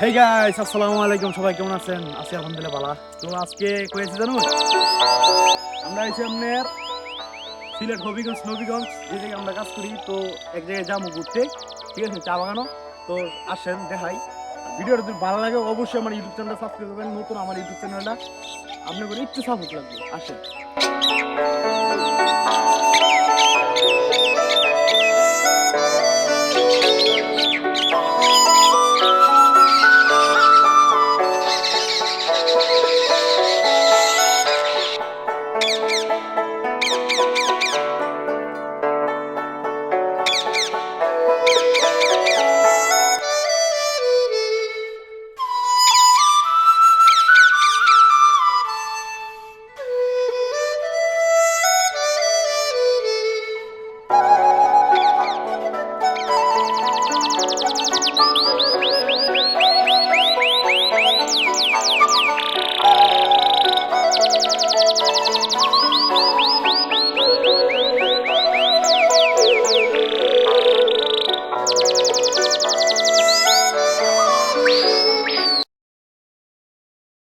Hey guys, আসসালামু আলাইকুম। সবাই কেমন আছেন? আছি আলহামদুলিল্লাহ ভালো। তো আজকে কয়েছি জানো, আমরা আছি আপনার সিলেট হবিগঞ্জ নবীগঞ্জ, যে জায়গায় আমরা কাজ করি। তো এক জায়গায় যাবো ঘুরতে, ঠিক আছে, চা বাগানো। তো আসেন দেখাই। ভিডিওটা যদি ভালো লাগে অবশ্যই আমার ইউটিউব চ্যানেলটা সাবস্ক্রাইব করবেন। নতুন আমার ইউটিউব চ্যানেলটা আপনাদের একটু সাপোর্ট লাগবে। আসেন।